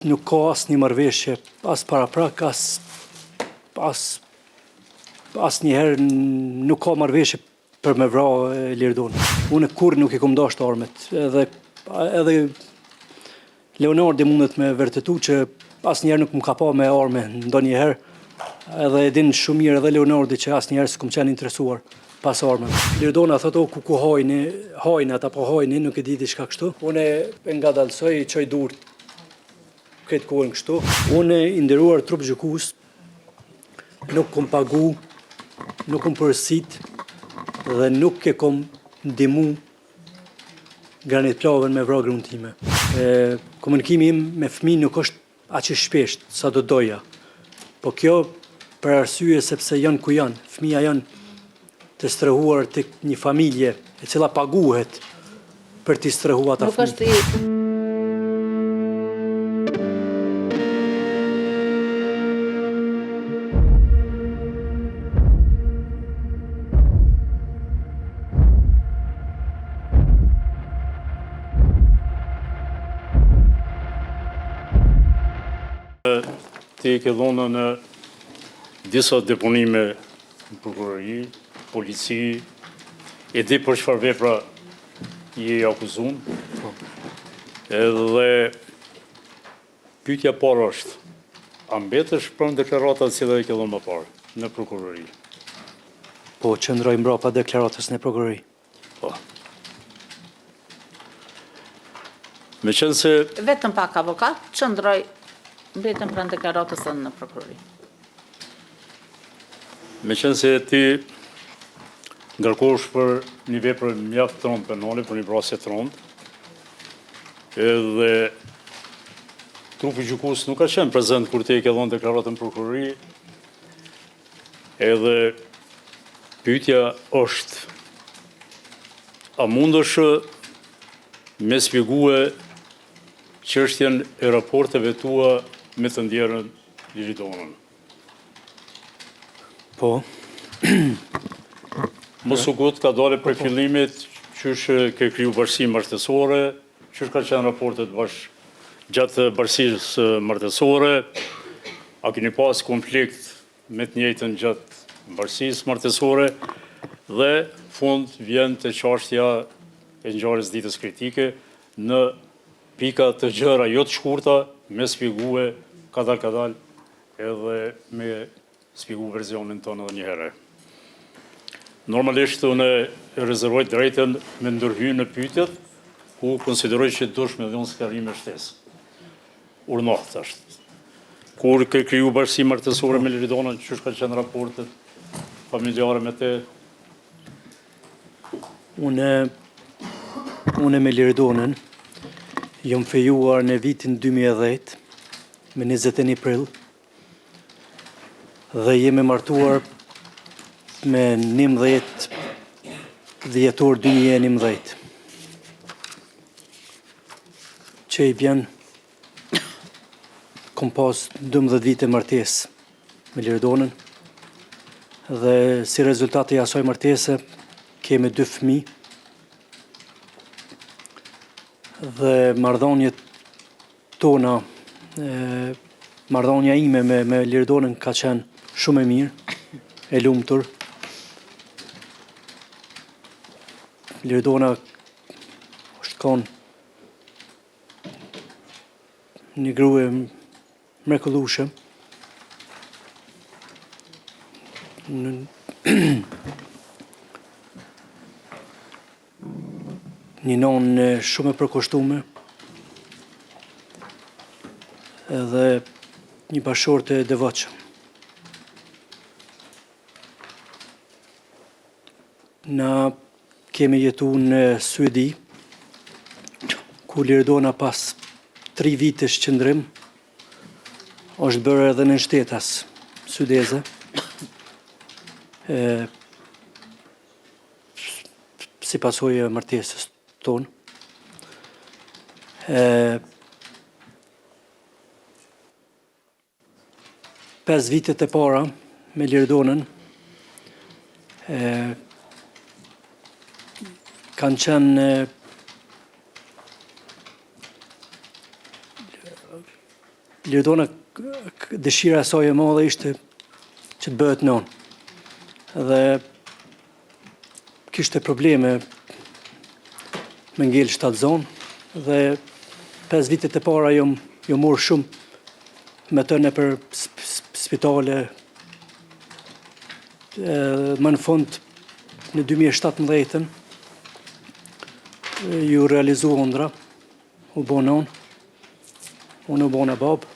nuk ka asnjë marrëveshje, as paraprak, as njëherë nuk ka marrëveshje për me vra Lirdon. Unë kur nuk I kom dashur armet, edhe Leonardi mundet me vërtetu që asnjëherë nuk më ka pa me arme ndonjëherë, edhe e din shumë mirë edhe Leonardi që asnjëherë s'kom qenë interesuar pas armëve. Lirdona thotë ku hajnat apo hajni, nuk e di diçka kështu. Unë e ngadalsoj, I çoj durt këtë kohën kështu. Unë I nderuar trup gjykus, nuk kom pagu, nuk kom përësit dhe nuk e kom ndihmu Granit Plavën me vra gruan time. Komunikimi im me fëmijë nuk është aq I shpesht sa do doja. Po kjo për arsye sepse janë ku janë. Fëmija janë të strehuar tek një familje e cila paguhet për t'i strehuar ata fëmijë. Ti ke dhënë në disa deponime në prokurori, polici, e di për çfarë vepra je akuzuar. Edhe pyetja parë është, a mbetesh pranë deklaratat që e ke dhënë më parë në prokurori? Po, qëndroj mbrapa deklaratës në prokurori. Po. Meqense Vetëm pak avokat, qëndroj mbetëm pranë deklaratës në prokurori. Meqense ti ngarkohesh për një vepër mjaft trondë penale, për një vrasje trondë, edhe trupi gjykues nuk ka qenë prezent kur ti e ke dhënë deklaratën në prokurori, edhe pyetja është, a mundesh me shpjegue çështjen e raporteve tua me të ndjerën Liridonën? Po. Mos u gut ka dalë për fillimit, qysh ke kriju bashkësi martësore, qysh ka qenë raportet gjatë bashkësisë martësore, a keni pas konflikt me të njëjtën gjatë bashkësisë martësore, dhe fund vjen te çështja e ngjarjes ditës kritike në pika të gjëra jo të shkurta, me shpjegue kadal edhe me shpjegu versionin tonë edhe një herë. Normalisht unë e rezervoj drejtën me ndërhyjë në pyetjet ku konsideroj që dush me dhënë sqarim me shtesë. Urnat është. Kur ke kriju bashkësi martësore me Liridonën, çysh ka qenë raportet familjare me te? Unë me Liridonën jam fejuar në vitin 2010 me 21 prill dhe jemi martuar me 11 dhjetor 2011 që I bjen kom pas 12 vite martesë me Liridonën dhe si rezultati I asaj martese kemi 2 fëmijë dhe marrëdhëniet tona, marrëdhënia ime me Liridonën ka qenë shumë e mirë, e lumtur. Liridona është konë një grua mrekullueshme. Një nonë shumë e përkushtuar edhe një bashkëshorte e devotshëm. Na kemi jetuar në Suedi, ku Liridona pas 3 vitesh qëndrim është bërë edhe nënshtetas suedeze. Si pasojë e martesës tonë. 5 vitet e para me Liridonën kanë qenë Lirdona, dëshira e saj e madhe ishte që të bëhet non. Dhe kishte probleme me ngel shtatzon dhe 5 vitet e para jom morë shumë me të në për spitale. Më në fund në 2017 ju realizu ëndra, u bo non, unë u bo në babë.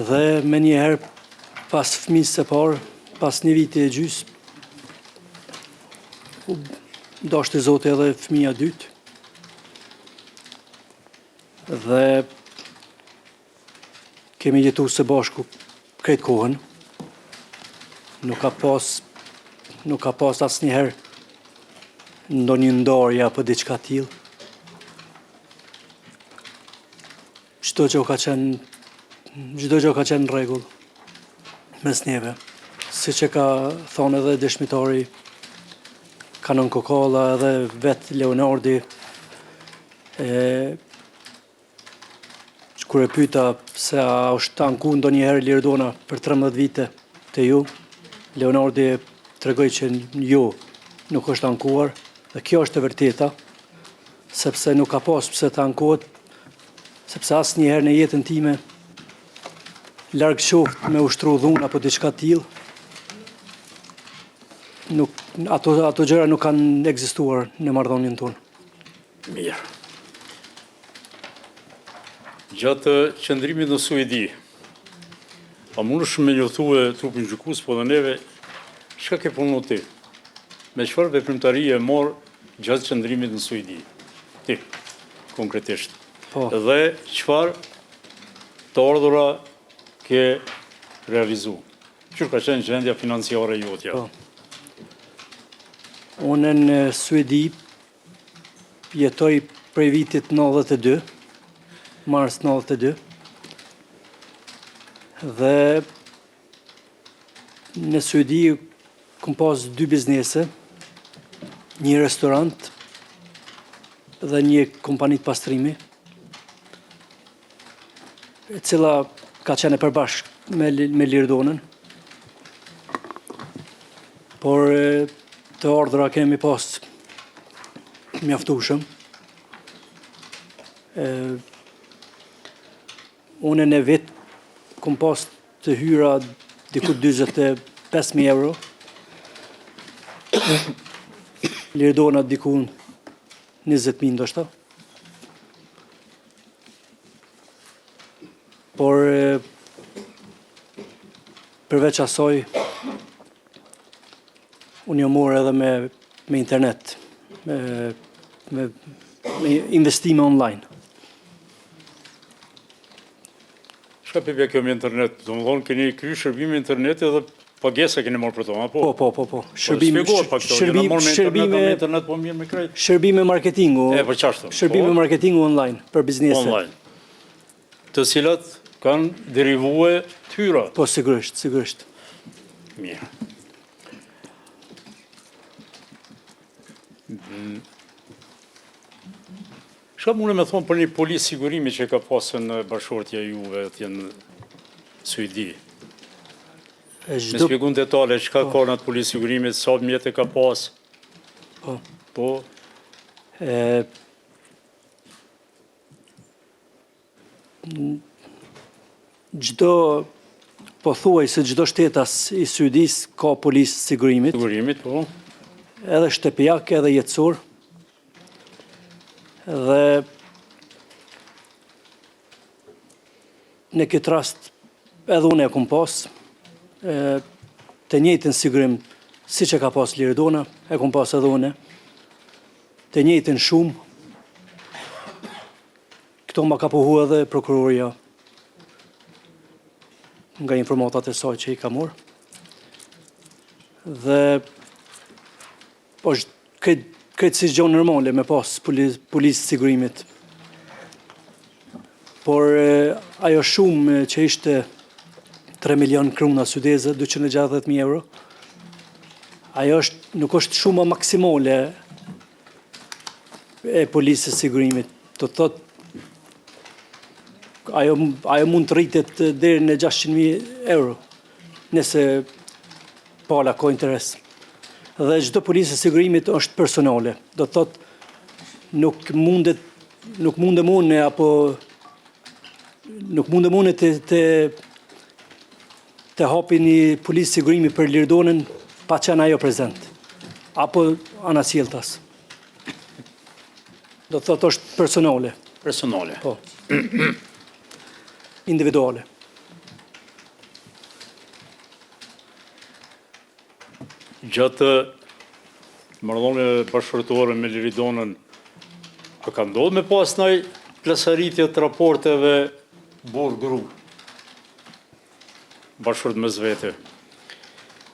Dhe me njëherë pas fëmisë së parë, pas një viti e gjys, dashte Zoti edhe fëmija dytë. Dhe kemi jetu së bashku krejt kohën. Nuk ka pas asnjëherë ndonjë ndarje apo diçka tillë. Çdo gjë ka qenë në rregull mes neve. Siç e ka thonë edhe dëshmitari Kanon Kokalla edhe vet Leonardi, kur e pyeta se a është anku ndonjëherë Lirdona për 13 vite te ju, Leonardi tregoi që jo, nuk është ankuar, dhe kjo është e vërteta, sepse nuk ka pas pse të ankohet, sepse asnjëherë në jetën time larg qoftë me ushtru dhunë apo diçka tillë, ato gjëra nuk kanë ekzistuar në marrëdhënien tonë. Mirë. Gjatë qëndrimit në Suedi, a mundesh me ju thue trupin gjykues, po dhe neve, çka ke punu ti? Me çfarë veprimtari e morë gjatë qëndrimit në Suedi? Ti, konkretisht. Po. Dhe çfarë të ardhura ke realizu? Qërë ka qenë gjendja financiare jotja? Po. Unë në Suedi jetoj prej vitit 92, mars 92, dhe në Suedi kom pas 2 biznese, një restorant dhe një kompani të pastrimi, e cila ka qenë e përbashkë me Lirdonën. Por të ardhra kemi pas mjaftueshëm. Unë në vit kom pas të hyra diku 45.000 euro. Lirdona diku 20.000 ndoshta. Por përveç asaj, unë jam morë edhe me internet, me investime online. Shka pëpja kjo me internet? Do më thonë, keni kry shërbime internet edhe pagesa keni morë për to, apo? Po. Shërbime marketingu. Për qashtu? Shërbime marketingu online, për biznese. Online. Të cilat kanë derivue tyra? Po, sigurisht. Mirë. Shka mune me thonë për një policë sigurimi që ka pasën në bashkëshortja juve atje në Suedi? Me shpjegun detale, çka ka në atë policë sigurimit, sa mjetë ka pas? Po. Po thuaj se çdo shtetas i Suedis ka policë sigurimit. Sigurimit, po. Edhe shtëpiak, edhe jetësor. Dhe në këtë rast edhe unë e kom pas të njëjtin sigurim si që ka pas Lirdona, e kom pas edhe unë, të njëjtin shumë. Këto ma ka pohu edhe prokuroria nga informatat e saj që i ka morë. Dhe është këtë si gjonë normale me pas policë sigurimit. Por ajo shumë që ishte 3 milion kruna suedeze, 260.000 euro, ajo nuk është shuma maksimale e policës sigurimit. Do thot, ajo mund të rritet deri në 600.000 euro, nëse pala ka interes. Dhe çdo policë e sigurimit është personale. Do të thotë nuk mundet unë apo nuk mundem unë të hapi një policë sigurimi për Lirdonën pa qenë ajo prezent, apo anasjeltas. Do të thotë është personale. Personale. Po. Individuale. Gjatë marrëdhënieve bashkëtorë me Liridonën, a ka ndodhur me pas ndonjë plasaritje të raporteve burr-gru bashkërt mes vete?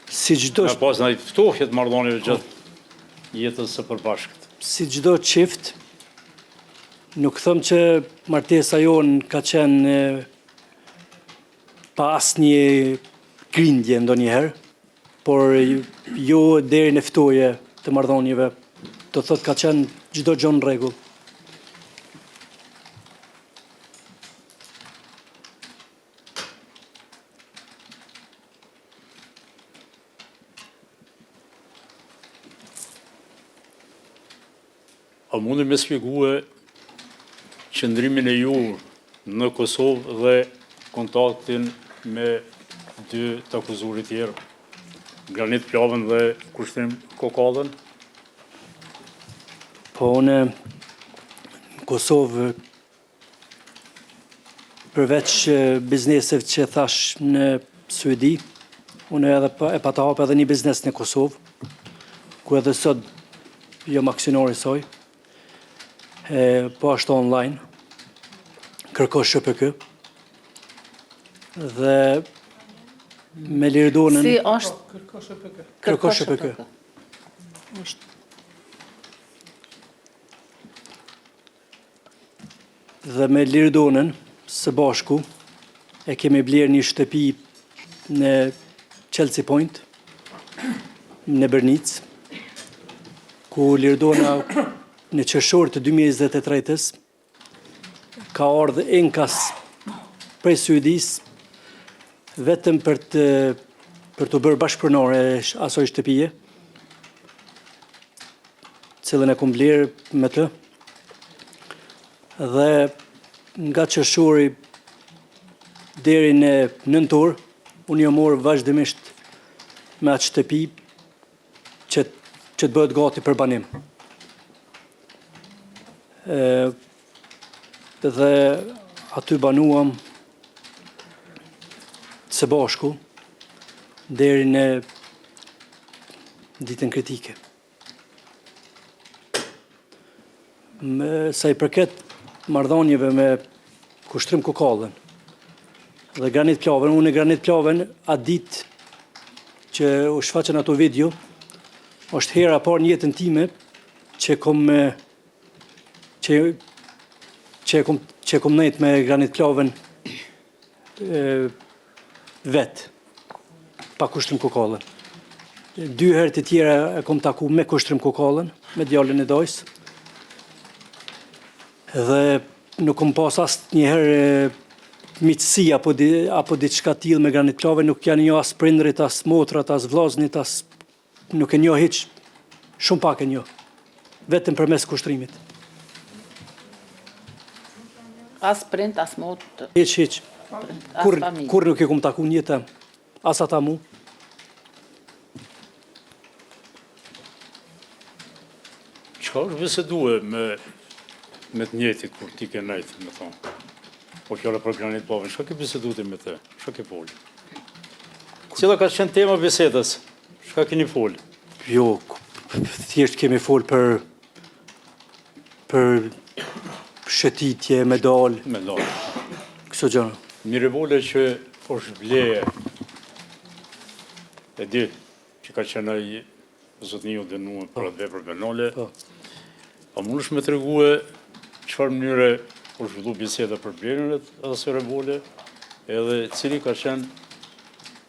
Si çdo Ka pas ndonjë ftofje të marrëdhënieve gjatë jetës së përbashkët? si çdo çift, nuk them që martesa jonë ka qenë pa asnjë grindje ndonjëherë, por jo deri në ftoje të marrëdhënieve. Do thotë ka qenë çdo gjë në rregull. A mundi me shpjegue qëndrimin e ju në Kosovë dhe kontaktin me dy të akuzurit tjerë, Granit Plavën dhe Kushtrim Kokallën? Po unë në Kosovë, përveç bizneseve që thash në Suedi, unë edhe e pa të hapë edhe një biznes në Kosovë, ku edhe sot jam aksionari i saj. Po ashtu online, kërko SHPK, dhe me Lirdonën... Si është? Kërko SHPK. Dhe me Lirdonën, së bashku, e kemi blerë një shtëpi në Chelsea Point, në Bernic, ku Lirdona në qershor të 2023-s ka ardhur inkas prej Suedis vetëm për të bërë bashkëpronare asoj shtëpie, cilën e kam blerë me të. Dhe nga qershori deri në nëntor, unë jo morë vazhdimisht me atë shtëpi që të bëhet gati për banim. Dhe aty banuam së bashku deri në ditën kritike. Sa i përket marrëdhënieve me Kushtrim Kokallën dhe Granit Plavën, unë e Granit Plavën atë ditë që u shfaqen ato video, është hera parë në jetën time që kom nejt me Granit Plavën vetë, pa Kushtrim Kokallën. 2 herë të tjera e kom taku me Kushtrim Kokallën, me djalin e dajs, dhe nuk kom pas asë njëherë miqësi apo diçka tillë me Granit Plavën, nuk janë njoh as prindrit, as motrat, as vllaznit, nuk e njoh hiç, shumë pak e njoh, vetëm përmes kushtrimit. As prind, as motë, Hiç. as familje. Kur nuk e kom taku në jetën, as ata mu. Çka është bisedue me të njëjtit kur ti ke nejtë, me thonë? Po fjala për Granit Plavën, çka ke biseduar me të? Çka ke folë? Cila ka qenë tema bisedës? Çka keni folë? Jo, thjesht kemi folë për shëtitje, medal, Me lojë. këso gjëra. Një revole që është bleje, e di që ka qenë ai zotëniu dënuar për atë vepër penale. Po. A mundesh me tregue çfarë mënyre u zhvillu biseda për blerjen e asaj revole, edhe cili ka qenë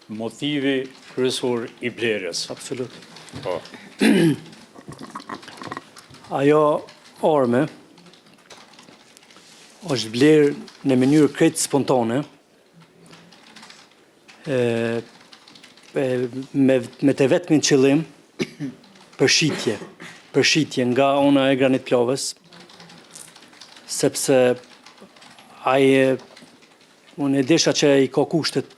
motivi kryesor i blerjes? Absolut. Po. Ajo arme është blerë në mënyrë krejt spontane, me të vetmin qëllim përshitje nga ona e Granit Plovës, sepse unë e desha që i ka kushtet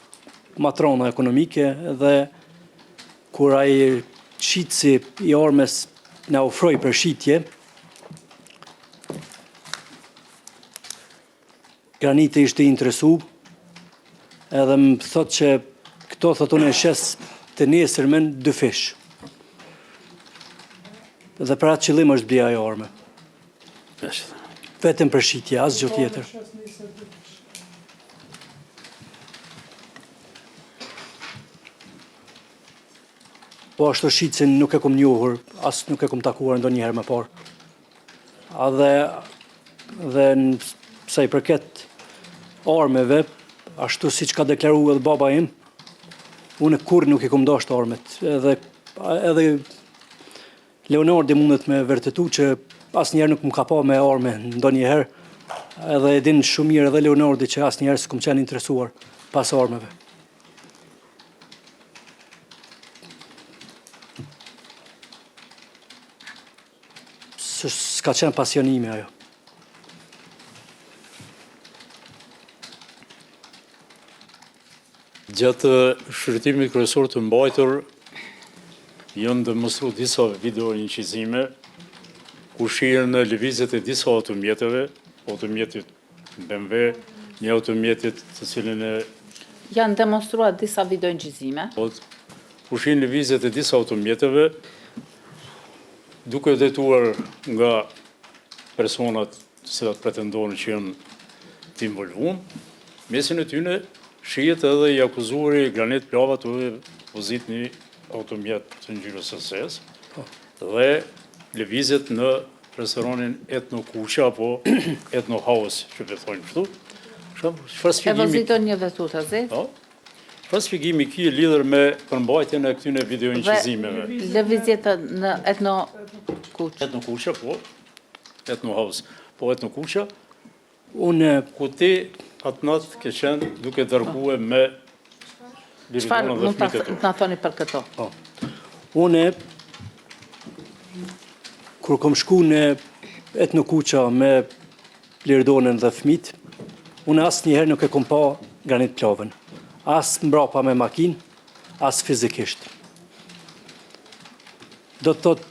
matrona ekonomike dhe kur ai qitësi i armes na ofroi përshitje, Graniti ishte interesu, edhe më thot që këto thot unë e shes të nesërmen 2 fish. Dhe për atë qëllim është blia e arme. Vetëm përshitje, asë gjë tjetër. Po ashtu shitësin nuk e kom njohur, asë nuk e kom takuar ndonjëherë më parë. Dhe sa i përket armeve, ashtu si që ka deklaru edhe baba im, unë kur nuk i kom dashtë armet. Edhe Leonardi mundet me vërtetu që asnjëherë nuk më ka pa me arme ndonjëherë, edhe e din shumë mirë edhe Leonardi që asnjëherë s'kom qenë interesuar pas armeve. S'ka qenë pasionimi ajo. Gjatë shërtimit kryesor të mbajtur, janë demonstruar disa video inqizime, ku shihen në lëvizjet e disa automjetit BMW, një automjetit të cilin e... Janë demonstruar disa video inqizime. Ku shihen lëvizjet e disa automjeteve, duke detuar nga personat të cilat pretendojnë që janë të involvuar, mesin e tyre shihet edhe i akuzuari Granit Plava të pozit një automjet të ngjyrës së zezë dhe lëvizjet në restoranin Etno Kuqa apo Etno House, që le thonë kështu. E voziton një vetur të zezë? Çfarë shpjegimi ki lidhur me përmbajtjen e këtyre video inqizimeve? Lëvizjet në Etno Kuqa. Etno Kuqa, po. Etno House, po Etno Kuqa. Unë ku ti atë natë ke qenë duke dërguar me Çfarë mund të na thoni për këto? Unë kur kom shku në Etno Kuqa me Lirdonën dhe fëmit, unë asnjëherë nuk e kom pa Granit Plavën. As mbrapa me makinë, as fizikisht. Do të thotë,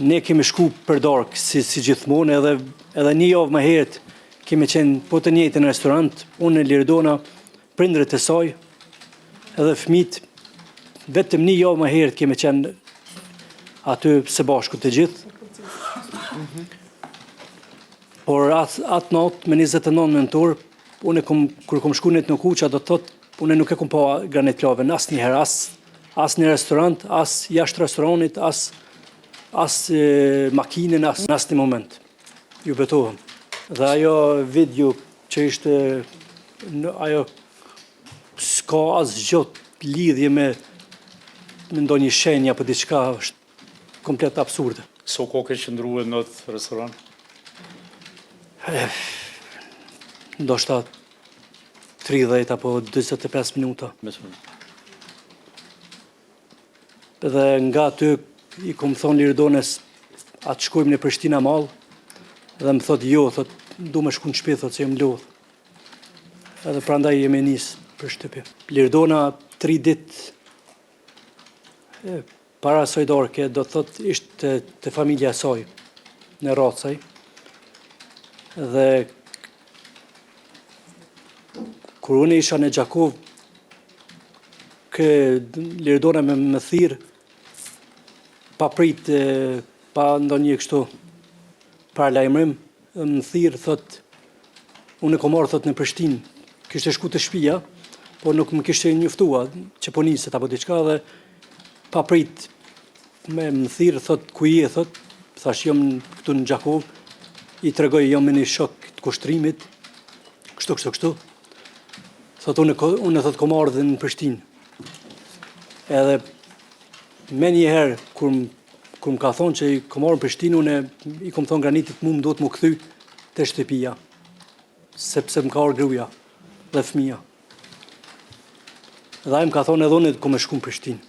ne kemi shku për darkë, si gjithmonë, edhe një javë më herët kemi qenë po të njëjtin restorant, unë në Lirdona, prindrit e saj, edhe fëmit, vetëm një javë më herët kemi qenë aty së bashku të gjithë. Por atë natë, me 29 nëntor, unë kur kom shku në Etno Kuqa, do të thotë, unë nuk e kom pa Granit Plavën asnjëherë, as në restorant, as jashtë restoranit, as makinën, as në asnjë moment. Ju betohem. Dhe ajo video që ishte, ajo s'ka asgjë lidhje me ndonjë shenja për diçka, është komplet absurde. So ko ke qëndruar në atë restoran? Ndoshta 30 apo 45 minuta. Dhe nga aty i kom thonë Lirdonës, atë shkojmë në Prishtina Mall, dhe më thot jo, thot, du me shku në shtëpi, thot, se jem lodh. Edhe prandaj jemi nis për shtëpi. Lirdona 3 ditë para asoj darke, do të thot, ishte të familja saj në Racaj. Dhe kur unë isha në Gjakov, Lirdona me thirë, pa prit, pa ndonjë kështu paralajmërim, më thirë, thot, unë e kom marrë, thot, në Prishtinë, kishte shku të shtëpia, po nuk më kishte njoftua që po niset apo diçka, dhe pa prit me më thirë, thot, ku je, thot, thash jam këtu në Gjakov, i tregoj jam në një shok të kushtrimit, kështu. Thot, unë thot, kom ardhur në Prishtinë. Edhe me njëherë, kur më ka thonë që i kom ardhur në Prishtinë, unë i kom thonë Granitit, mu më do të më kthy të shtëpia, sepse më ka orë gruja dhe fëmija. Dhe ai më ka thonë edhe unë ku me shku në Prishtinë.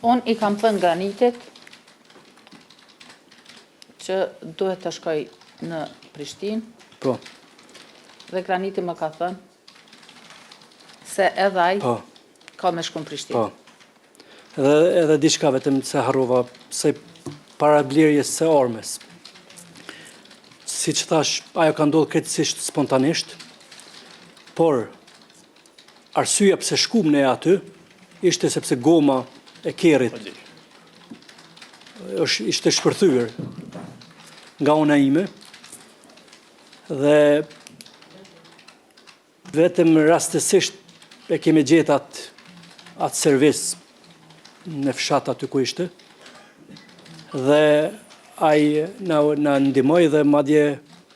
Unë i kam thënë Granitit që duhet të shkoj në Prishtinë, Po, dhe Graniti më ka thënë se edhe ai po, ka me shku në Prishtinë. po. Edhe diçka vetëm se harrova, se para blerjes së armës. Si që thash, ajo ka ndodhur krejtësisht spontanisht, por arsyeja pse shkum ne aty ishte sepse goma e kerrit ishte shpërthyer nga ona ime dhe vetëm rastësisht e kemi gjetë atë servis në fshat aty ku ishte dhe ai na ndihmoi dhe madje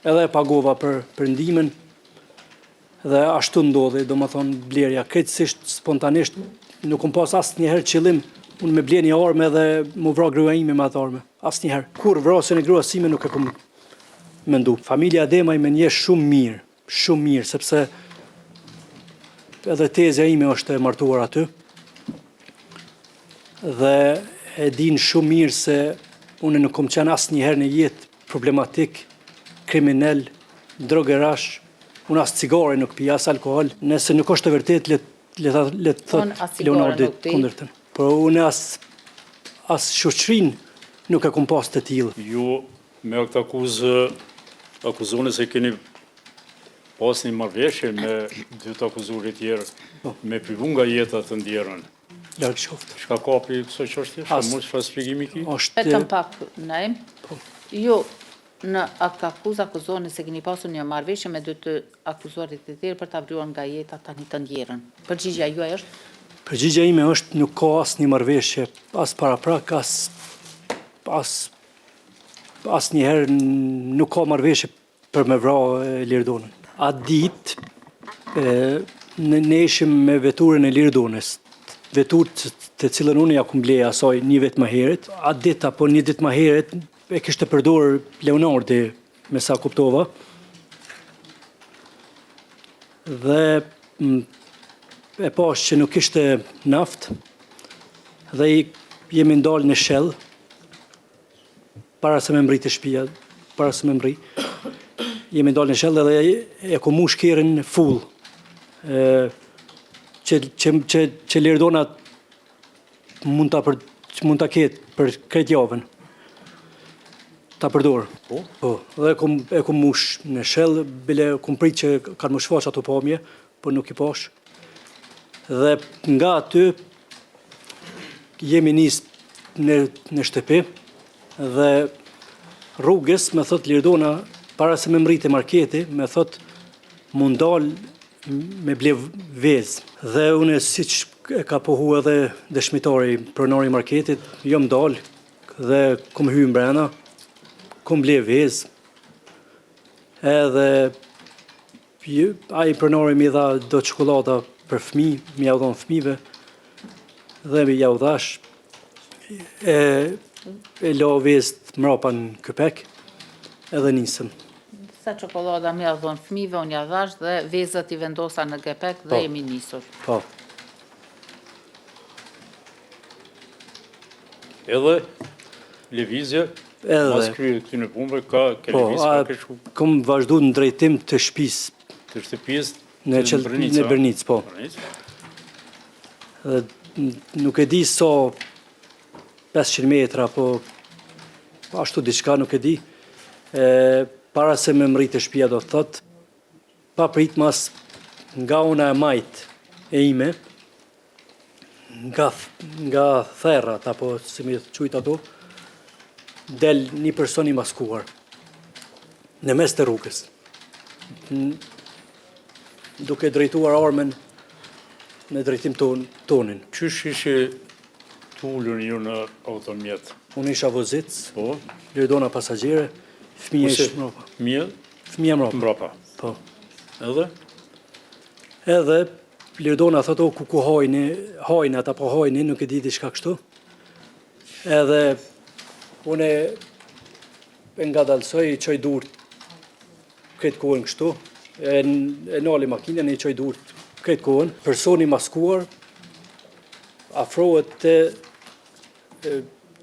edhe e pagova për ndihmën dhe ashtu ndodhi, domethënë blerja krejtësisht spontanisht, nuk kom pas asnjëherë qëllim unë me ble një armë dhe mu vra gruaja ime me atë armë. Asnjëherë. Kur vrasjen e gruas sime nuk e kom mendu. Familja Ademaj me nje shumë mirë, sepse edhe tezja ime është e martuar aty. Dhe e din shumë mirë se unë nuk kom qenë asnjëherë në jetë problematik, kriminal, drogerash, unë as cigare nuk pi, as alkohol. Nëse nuk është e vërtet, le të thot Leonardi kundërtën. Por unë as shoqërin nuk e kom pas të tillë. Ju me këtë akuzone se keni pas një marrëveshje me dy të akuzurit tjerë me privu nga jeta të ndjerën. Larg qoftë. Çka kapi këso çështje? Shumë çfarë shpjegimi ki? Vetëm pak naim. Ju në atë akuzoni se keni pasur një marrëveshje me dy të akuzuarit të tjerë për ta vrjuar nga jeta tani të ndjerën. Përgjigjja juaj është? Përgjigjja ime është nuk ka asnjë marrëveshje, as paraprak, as njëherë nuk ka marrëveshje për me vra Lirdonën. Atë ditë ne ishim me veturën e Lirdonës, veturë të cilën unë ja kum bleja asaj një vit më herët. Atë ditë apo një ditë më herët e kishte përdorur Leonardi, me sa kuptova. Dhe e pash që nuk ishte naft dhe jemi ndalë në Shell para se me mbri të shtëpia, jemi ndalë në Shell dhe e ku mush kerën full që Lirdona mund ta ketë për këtë javën ta përdorë. Po, dhe e ku mush në Shell, bile kum prit që kanë më shfaq ato pamje, por nuk i pash. Dhe nga aty jemi nis në shtëpi dhe rrugës me thot Lirdona para se me mrite marketi me thot mund dal me ble vezë dhe unë siç e ka pohu edhe dëshmitari pronari i marketit jam dal dhe kum hy mbrana kum ble vezë edhe ai pronari mi dha do çokolada për fëmijë, mi ja u dhon fëmijëve dhe mi ja u dhash e la vezë mrapa në këpek edhe nisëm. Sa çokolada mi ja dhon fëmijëve, unë ja dhash dhe vezët i vendosa në këpek dhe jemi nisur. Po. Edhe lëvizje mas krye këtyre punëve ka lëvizje ka kështu. Kom vazhdu në drejtim të shtëpisë. Të shtëpisë Në Bernicë, po. Nuk e di sa 500 metra, po ashtu diçka nuk e di. Para se me mritë shtëpia do të thot, pa prit mas nga una e majt e ime, nga therrat, apo si mi qujt ato, del një person i maskuar në mes të rrugës. Duke drejtuar armën në drejtim tonin. Qysh ishe tullur ju në automjet? Unë isha vozic, Po? Lirdona pasagjere, fëmija ishë mrapa. Fëmija mrapa. Mrapa. Po. Edhe? Edhe Lirdona thot, o ku hajnat apo hajni, nuk e di diçka kështu. Edhe unë e nga dalsoj, i qoj durt këtë kohën kështu, e nali makinën e i qoj durt këtë kohën. Personi maskuar afrohet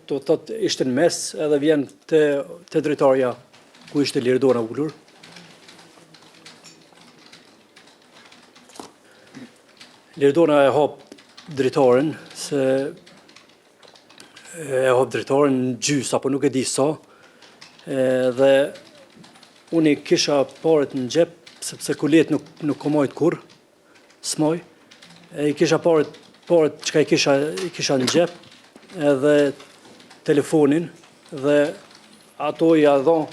do thot ishte në mes edhe vjen te drejtarja ku ishte Lirdona ullur. Lirdona e hap drejtaren se e hap drejtaren në gjys apo nuk e di sa. Dhe unë i kisha paret në xhep sepse kulet nuk komojt kur, s'moj. I kisha paret çka i kisha në xhep edhe telefonin dhe ato i adhon,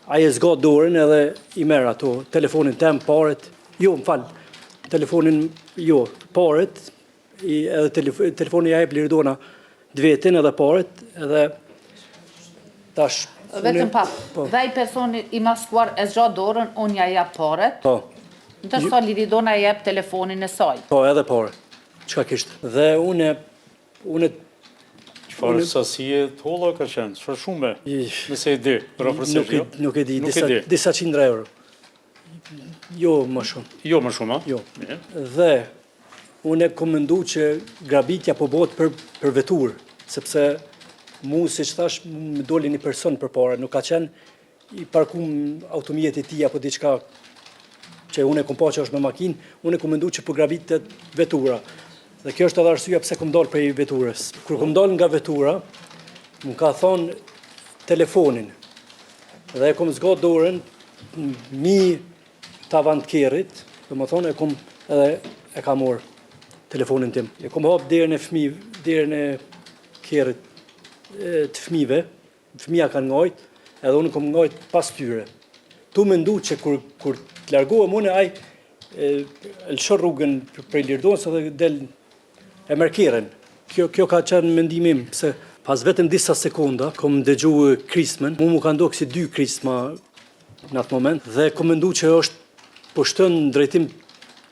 ai e zgat dorën edhe i merr ato, telefonin tem, paret, jo, telefonin, jo, paret, edhe telefoni ja jep Lirdona dvetin edhe paret, edhe tash... Vetëm pak, dhe i personi i maskuar e zgjat dorën, unë ja jap paret, ndërsa Lirdona ja jep telefonin e saj. Po, edhe paret, çka kishte. Dhe unë Çfarë sasie tolla ka qenë? Çfarë shume? Nëse e di, rafërsisht, jo? Nuk e di, disa qindra euro. Jo më shumë. Jo më shumë, a? Jo. Dhe unë e kom mendu që grabitja po bëhet për vetur, sepse mu, si që thash, më doli një person për para, nuk ka qenë i parkum automjet e ti apo diçka që unë e kom pa që është me makinë, unë e kom mendu që po grabitet vetura. Dhe kjo është edhe arsyeja pse kom dalë prej veturës. Kur kom dalë nga vetura, më ka thonë telefonin. Dhe e kom zgat dorën mi tavan të kerit, dhe më thonë edhe e ka morë telefonin tim. E kom hap derën e kerit të fëmijëve, fëmija kanë ngajt, edhe unë kom ngajt pas tyre. Tu me ndu që kur të largohem unë, ai lëshon rrugën prej Lirdonës edhe del e merkeren. Kjo ka qenë mendimim, se pas vetëm disa sekonda, kom dëgju krismën, mu ka ndohë si 2 krisma në atë moment, dhe kom mendu që është po shtën në drejtim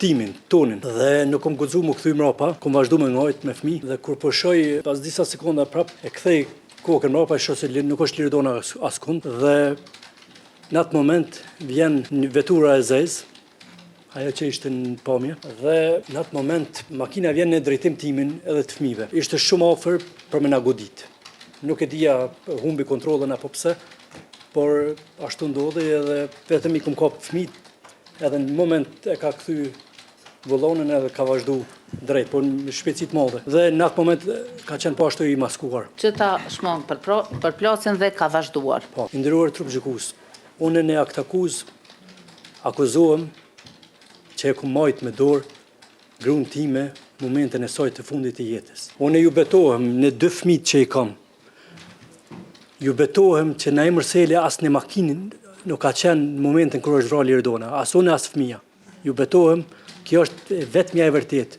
timin, tonin, dhe nuk kom guxu mu kthy mrapa, kom vazhdu me ngajt me fëmijë, dhe kur po shoj pas disa sekonda prap, e kthej kokën mrapa, e shoh se nuk është Lirdona askund, dhe në atë moment vjen një vetura e zezë, ajo që ishte në pamje, dhe në atë moment makina vjen në drejtim timin edhe të fëmijëve. Ishte shumë afër për me na godit. Nuk e dija humbi kontrollën apo pse, por ashtu ndodhi edhe vetëm i kom kap fëmijët, edhe në moment e ka kthy vullonën edhe ka vazhdu drejt, por në shpejtësi të madhe. Dhe në atë moment ka qenë po ashtu i maskuar. Që ta shmong për plasin dhe ka vazhduar. Po, i nderuar trup gjykues, unë në akt akuz akuzohem që e ku majt me dorë gruan time momentën e saj të fundit të jetës. Unë ju betohem në 2 fëmijët që i kam. Ju betohem që në emër sele as në makinin nuk ka qenë në momentin kër është vrarë Lirdona, as unë as fëmija. Ju betohem, kjo është vetmja e vërtet.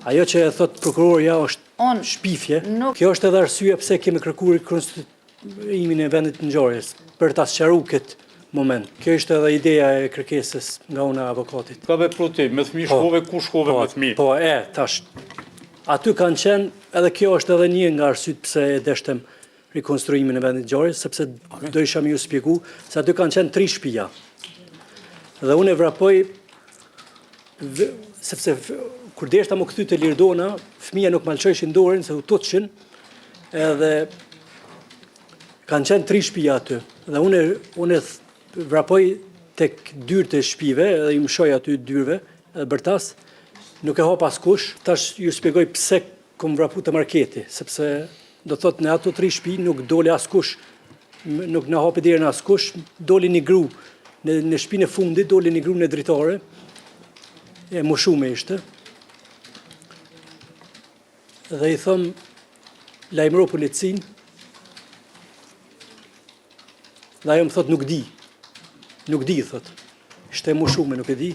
Ajo që e thot prokurorja është shpifje, kjo është edhe arsye pse kemi kërkuar konstituimin e vendit të ngjarjes për ta sqaruar këtë moment. Kjo ishte edhe ideja e kërkesës nga una avokatit. Ka vepru ti, me fëmijë shkove, ku shkove me fëmijë? Po, tash, aty kanë qenë, edhe kjo është edhe një nga arsyet pse e deshtem rikonstruimin e vendit të ngjarjes, sepse do isha më ju shpjegu se aty kanë qenë 3 shtëpia. Dhe unë e vrapoj, sepse kur deshta më kthy te Lirdona, fëmija nuk më lëshojshin dorën se u tutshin, edhe kanë qenë 3 shtëpia aty. Dhe unë vrapoj tek dyrët e shtëpive, edhe i mshoj aty dyrëve, edhe bërtas, nuk e hap askush. Tash ju shpjegoj pse kom vrapu te marketi, sepse do thot në ato 3 shtëpi nuk doli askush, nuk na hapi derën askush, doli një gru në shtëpinë e fundit, doli një gru në dritare, e moshume ishte. Dhe i thom, lajmëro policin, dhe ajo më thot nuk di, thot, ishte e moshume, nuk e di.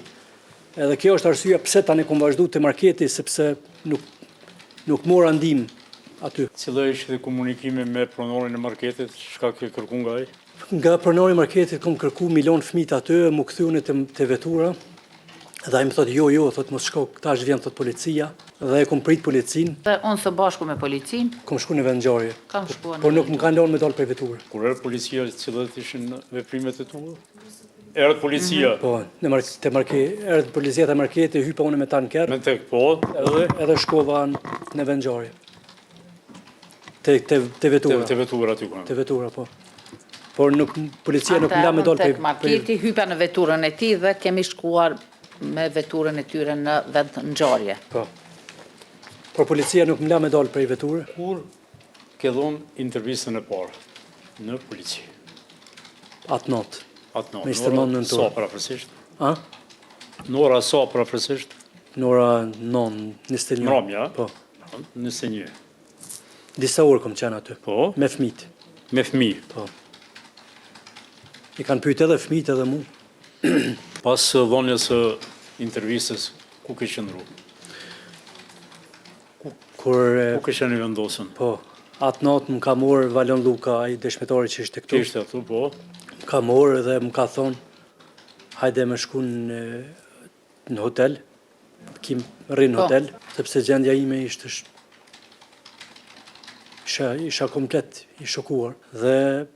Edhe kjo është arsyeja pse tani kom vazhdu të marketi, sepse nuk mora ndim aty. Cila ishte komunikimi me pronorin e marketit, çka ke kërku nga ai? Nga pronori i marketit kom kërku milion fëmijët aty, më kthyun te vetura. Dhe ai më thot jo, thot mos shko, tash vjen thot policia. dhe kom prit policin, Dhe unë së bashku me policin, kom shku në vendngjarje. kam shkuar Por nuk më kanë lënë me dalë prej veture. Kur erë policia, cilët ishin veprimet e tua? Erët policia, Po, erdhë policia të marketit, hypa unë me tanker, me tek po, edhe shkova në vendngjarje. Te vetura. te vetura aty kanë. Te vetura, po. Por policia nuk më la me dalë tek marketi, hypa në veturën e tij dhe kemi shkuar me veturën e tyre në vendngjarje. Po. Por policia nuk më la me dalë prej veture. Kur ke dhonë intervistën e parë në polici? Atë natë. Atë Me në istërmon ora në sa torë. parafërsisht? A? Në ora sa parafërsisht? Në ora 9:21. Mbrëmje, ja? Po. 21. Disa orë kom qenë aty. Po, Me fëmijët. me fëmijë. Po. I kanë pyetur edhe fëmijët edhe mu. Pas dhënies së intervistës, ku ke qëndru? Kur Ku ke qenë vendosën? po, atë natë më ka morë Valon Luka, ai dëshmitari që ishte këtu. Kishte atu, po. Më ka morë dhe më ka thonë, hajde me shku në hotel, kim rrinë në Po. hotel, sepse gjendja ime isha komplet i shokuar. Dhe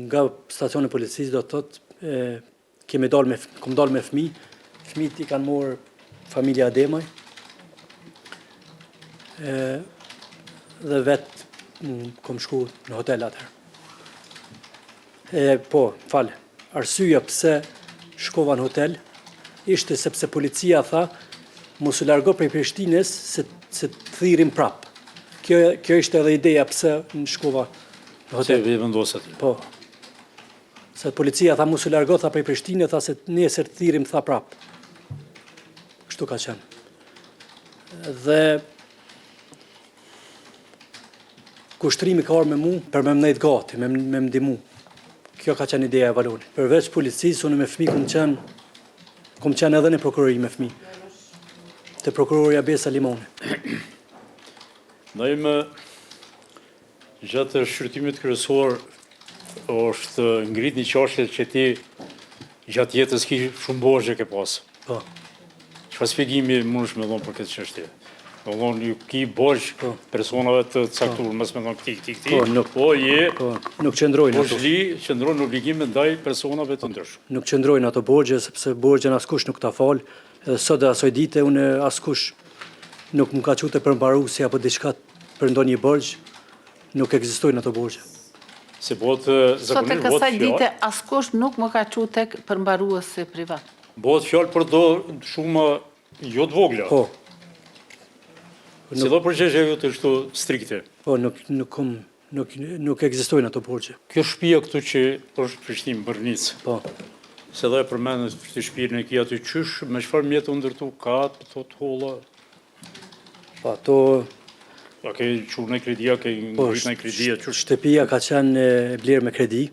nga stacioni policisë do të thotë, kom dalë me fëmijë, fëmijët i kanë morë familja Ademaj, dhe vetë kom shku në hotel atëherë. Po, falë, arsyeja pse shkova në hotel, ishte sepse policia tha, mos u largo prej Prishtinës se të thirim prap. Kjo ishte edhe ideja pse shkova në Se hotel. vi vendosë aty. Po. Se policia tha mos u largo tha prej Prishtinës, tha se nesër të thirim tha prap. Kështu ka qenë. Dhe kushtrimi ka orë me mu për me mnejt gati, me mdimu. Kjo ka qenë ideja e Valonit. Përveç policisë, unë me fëmi kom qenë edhe në prokurori me fëmi. Të prokuroria Besa Limoni. Ndaj me gjatë shqyrtimit kryesor është ngrit një qashje që ti gjatë jetës ki shumë borxhe ke pas. Po, Çfarë shpjegimi mundesh me dhënë për këtë çështje? Do thonë ju ki borxh Po. personave të caktuar, mos më thon këti. Po, nuk- Po je po, nuk qëndrojnë ato. borxhli, qëndron në obligime ndaj personave të ndryshëm. Nuk qëndrojnë ato borgje, sepse borgjen askush nuk ta fal. Edhe sot dhe asoj dite, unë askush nuk më ka qute përmbaruesi apo diçka për ndonjë borgj, nuk ekzistojnë ato borgje. Se bëhet Sot e zakonisht kësaj bëhet dite, fjalë. askush nuk më ka qu tek përmbaruesi privat. Bëhet fjalë për do shumë jo të vogla. Po, Si do përgjigje jote kështu strikte. po nuk ekzistojnë ato borgje. Kjo shtëpia këtu që është Prishtinë, Bërnicë, Po, se do e përmendë të shtëpinë e kia aty qysh, me çfarë mjetë u ndërtu kat, to të holla, po ato a ke qurë në kredia, ke po ngrit në kredia, qysh, shtëpia ka qenë e blerë me kredi,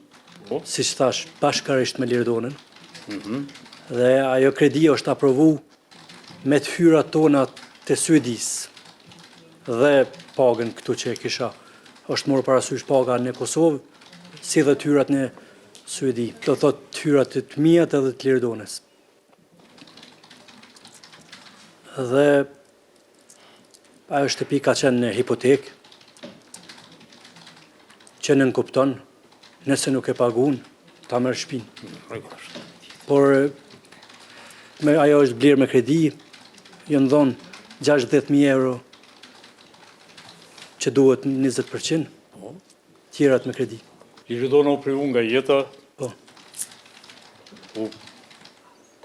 po, siç thash, bashkarisht me Lirdonën. Dhe ajo kredia është aprovu me të hyrat tona të Suedisë dhe pagën këtu që e kisha. Është morë parasysh paga në Kosovë, si dhe të hyrat në Suedi. Do thot të hyrat të mijat edhe të Lirdonës. Dhe ajo shtëpi ka qenë në hipotekë, që në nënkupton, nëse nuk e pagun, ta merr shtëpinë. rregullisht. Por ajo është blerë me kredi, jënë dhonë 60.000 euro që duhet 20%, tjerat me kredi. I rridona u privu nga jeta, Po, u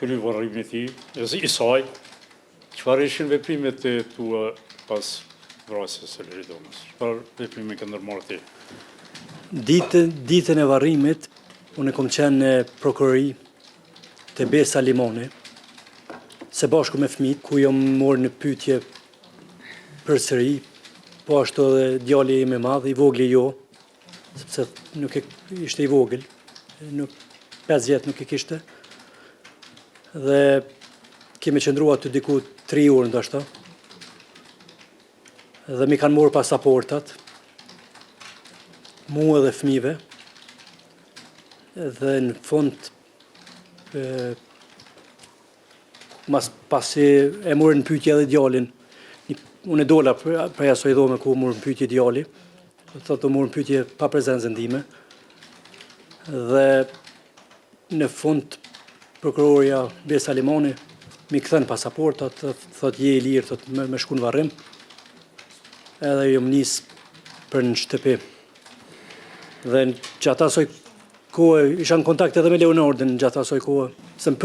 kry varrimin e tij, i saj, çfarë ishin veprimet e tua pas vrasjes së Liridonës? Çfarë veprime ke ndërmarrë ti? ditën e varrimit, unë kom qenë në prokurori të Besa Limoni, se bashku me fëmijët, ku jom morë në pyetje për sëri, po ashtu edhe djali im i madh, i vogli jo, sepse nuk ishte i vogël, nuk 5 vjet nuk i kishte. Dhe kemi qëndruar aty diku 3 orë ndoshta. Dhe mi kanë morë pasaportat, mua dhe fëmijëve. Dhe në fund pasi e morën në pyetje edhe djalin, një unë e dola për asoj dhome ku mërë pyetje djali, thotë të mërë pyetje pa prezencën time, dhe në fund prokuroria Besa Limoni mi këthën pasaportat, thotë je I lirë, thotë me shku në varrim, edhe jom nis për në shtëpi. Dhe gjatë asoj kohë, isha në kontakt edhe me Leonardin gjatë asoj kohë, se më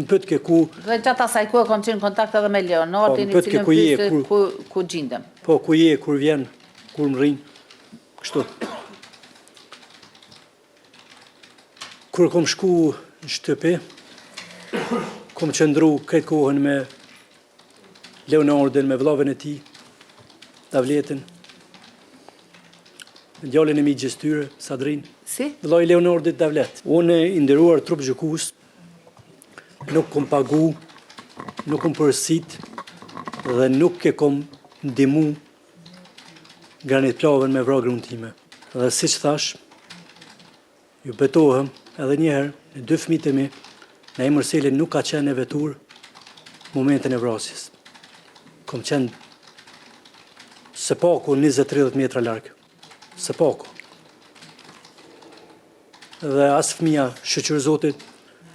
pyet ke ku... Dhe gjatë asaj kohë kom qenë në kontakt edhe me Leonardin, I cilën pyeste ku gjindem. Po, ku je, kur vjen, kur më rrinë, kështu. Kur kom shku në shtëpi, kom qëndru këtë kohën me Leonardin, me vllavën e tij, Davletin, djalin e mi gjestyre, Sadrin. Si? Vllai Leonardit Davlet. Unë I nderuar trup gjykus, nuk kom pagu, nuk kom përsit, dhe nuk e kom ndimu Granit Plavën me vra gruan time. Dhe si që thash, ju betohem edhe njëherë, në 2 fëmijët e mi, na I Mërseli nuk ka qenë e vetur momentin e vrasjes. Kom qenë se paku 20-30 metra larg. Se paku. Dhe as fëmija shëqër Zotit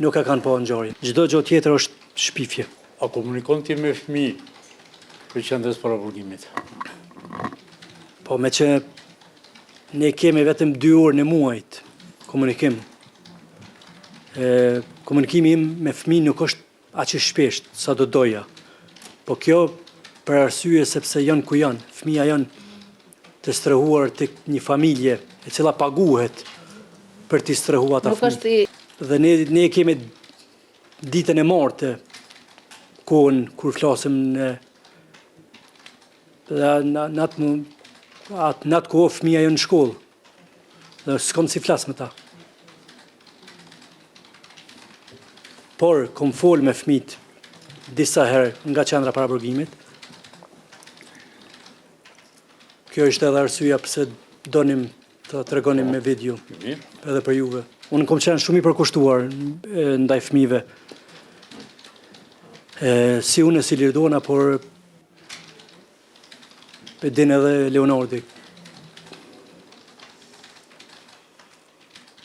nuk e kanë pa në gjarin. Çdo gjë tjetër është shpifje. A komunikon ti me fëmijë për qendrës paraburgimit? Po me që ne kemi vetëm 2 orë në muajt komunikim. Komunikimi im me fëmijë nuk është aq I shpesht sa do doja. Po kjo për arsye sepse janë ku janë. Fëmija janë të strehuar të një familje e cila paguhet për të strehuar ata fëmijë. Dhe ne kemi ditën e martë, kohën kur flasim në atë kohë fëmija janë në shkollë. Dhe s'kam si flas me ta. Por, kom fol me fëmijët disa herë nga qendra paraburgimit. Kjo është edhe arsyeja pse donim të tregonim me video, edhe për juve. Unë kom qenë shumë I përkushtuar ndaj fëmijëve. Si unë si Lirdona, por e din edhe Leonardi.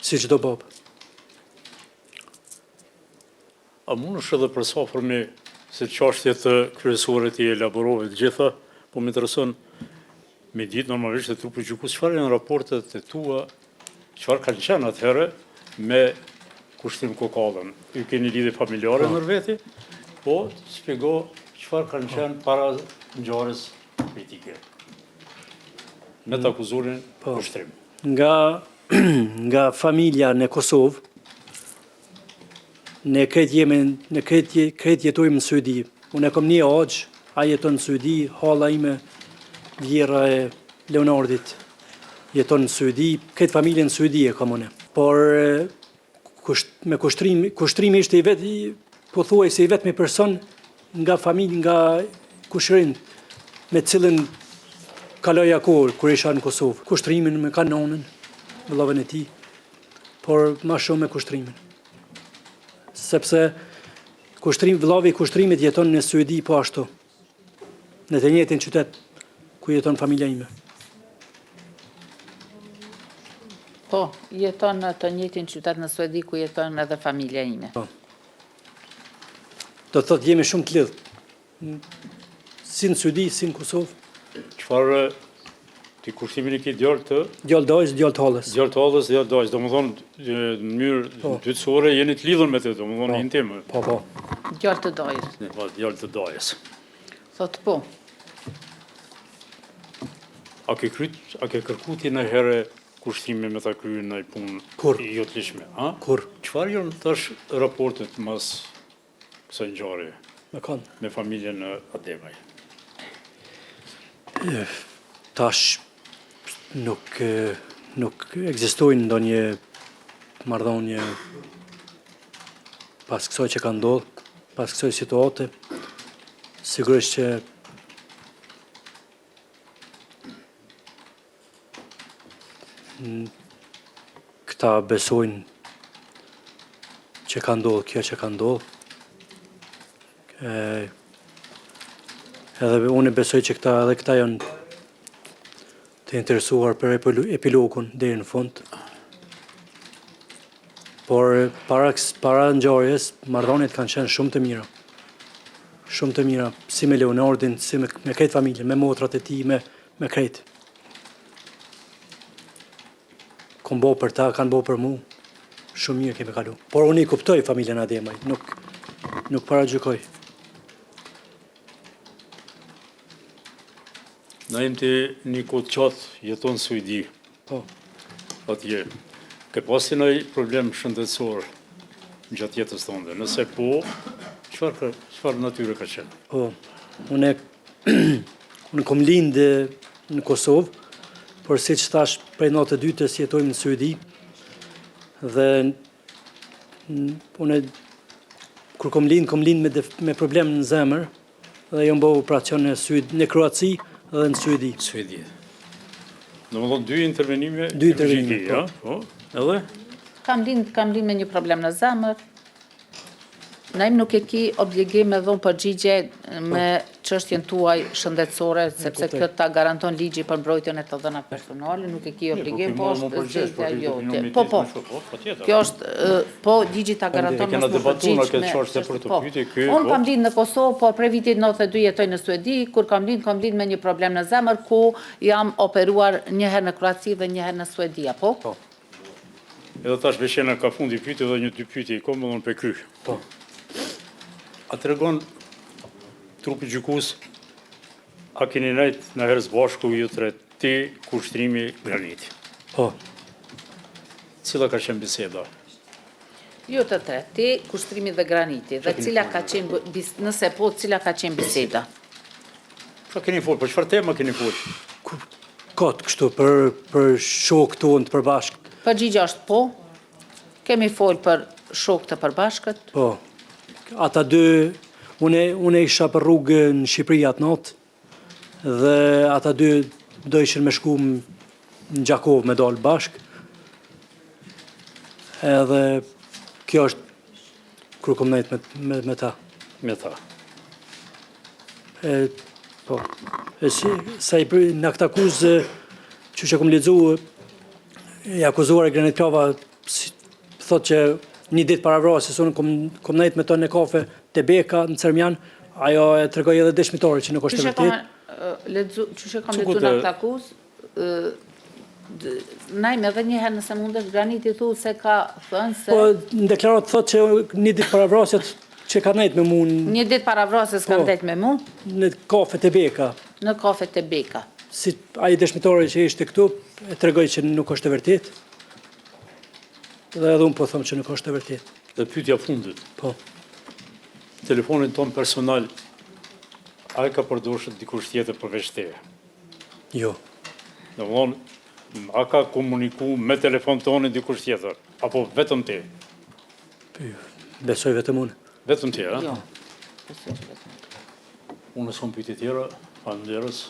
Si çdo babë. A mund është edhe përsapërmi se çështjet kryesore ti elaborove të gjitha, po më intereson me ditë normalisht e trupi gjykus, çfarë janë raportet e tua, çfarë kanë qenë atëherë me kushtim kokallën? Ju keni lidhje familjare ndër veti, po shpjego çfarë kanë qenë para ngjarjes politike me të akuzuarin kushtrim. Nga familja në Kosovë, ne kretë jetojmë në Suedi. Unë e kom një aqë, a jeton në Suedi, hala ime, vjera e Leonardit jeton në Suedi, këtë familje në Suedi e kam unë. Por me kushtrimi ishte I vetë, po thuaj se I vetëmi person nga familje, nga kushërin, me cilën kaloja kohë kur isha në Kosovë. Kushtrimin me kanonën, vllavën e tij, por ma shumë me kushtrimin. Sepse vllavi I kushtrimit jeton në Suedi po ashtu, në të njëjtin qytet ku jeton familja ime. Po, jeton në të njëjtin qytet në Suedi ku jeton edhe familja ime. Po. Do të thotë jemi shumë të lidhë. Si në Suedi, si në Kosovë. Çfarë ti kushtimin E ke djalë të? Djalë dajës, djalë të halës. Djalë të halës, djalë dajës. Domethënë në mënyrë dytësore jeni të lidhur me të, domethënë intim. Po. Djalë të dajës. Po, djalë të dajës. Thot po. A ke kërkuar ti në herë kushtime me ta kryer ndaj punë? Kur? Jo të lishme, ha? Kur? Çfarë janë tash raportet mas kësaj ngjarje me familjen e Ademaj? Tash nuk ekzistojnë ndonjë marrëdhënie pas kësaj që ka ndodhur, pas kësaj situate. Sigurisht që këta besojnë që ka ndodhur kjo që ka ndodhur. Edhe unë besoj që edhe këta janë të interesuar për epilogun deri në fund. Por para ngjarjes, marrëdhëniet kanë qenë shumë të mira. Shumë të mira, si me Leonardin, si me krejt familjen, me motrat e tij, me krejt. Kom bo për ta, kanë bo për mu. Shumë mirë kemi kalu. Por unë i kuptoj familjen Ademaj, nuk paragjykoj. Na jem të një kohë qatë jeton në Suedi. Po. Atje. Ke pasi nëj problem shëndetësor gjatë jetës tonë. Nëse po, çfarë natyre ka qenë? Po, unë kom lindë në Kosovë, por si që thash prej natë dytës jetojmë në Suedi, dhe unë kur kom lindë me problem në zemër, dhe jom bëhu operacion në Kroaci dhe në Suedi. Suedi. Në më thonë dy intervenime? Dy intervenime, ja? Po. Edhe? Kam lind me një problem në zemër. Naim nuk e ki obligim me dhon përgjigje me çështjen tuaj shëndetësore, sepse këtë ta garanton ligji për mbrojtjen e të dhënave personale, nuk e ki obligim, po është jote. Po. Kjo është, po ligji ta garanton mos më përgjigj. Unë kam lind në Kosovë, po prej vitit 92 jetoj në Suedi, kur kam lind me një problem në zemër, ku jam operuar një herë në Kroaci dhe një herë në Suedi, apo? Po. Edhe tash Beshena ka fundi pyetje dhe një dy pyetje i kom edhe në pekry. Po. A të regon trupi gjykus, a keni nejt në herës bashku ju të ti kushtrimi Graniti? Po. Cila ka qenë biseda? Ju të tre, ti kushtrimi dhe Graniti, dhe cila ka qenë, nëse po, cila ka qenë biseda? Qa keni folë, për qëfar tema keni folë? Kotë kështu, për shok tonë të përbashkët. Përgjigja është po, kemi folë për shok të përbashkët. Po. Ata dy, une isha për rrugë në Shqipëri atë natë, dhe ata dy do ishin me shku në Gjakovë me dalë bashkë. Edhe kjo është kërë kom nejtë me ta. Me ta. Po. Sa i për në këtë akuzë, që që kom ledzu, i akuzuar e Granit Klava, thot që një ditë para vrasjes, unë kom nejtë me tonë në kafe të Beka, në Cermjan, ajo e tregoj edhe dëshmitore që nuk është të vërtet. Qyshe kam ledzu në këtë akuzë, najme edhe njëherë nëse mundesh Graniti thu se ka thënë se... Po, në deklarat thot që një ditë para vrasjes që ka nejtë me mu... Një ditë para vrasjes ka nejtë me mu? Në kafe të Beka. Në kafe të Beka. Si aji dëshmitore që ishte këtu, e tregoj që nuk është të vërtet. Dhe edhe unë po thëmë që nuk është të vërtet. Dhe pyetja fundit. Po. Telefonin ton personal, a e ka përdorshët dikush tjetër përveç teje? Jo. Në mëllon, a ka komuniku me telefon tonin dikush tjetër? Apo vetëm te? Besoj vetëm unë. Vetëm te, a? Jo. Unë s'kom pyetje tjera, faleminderit.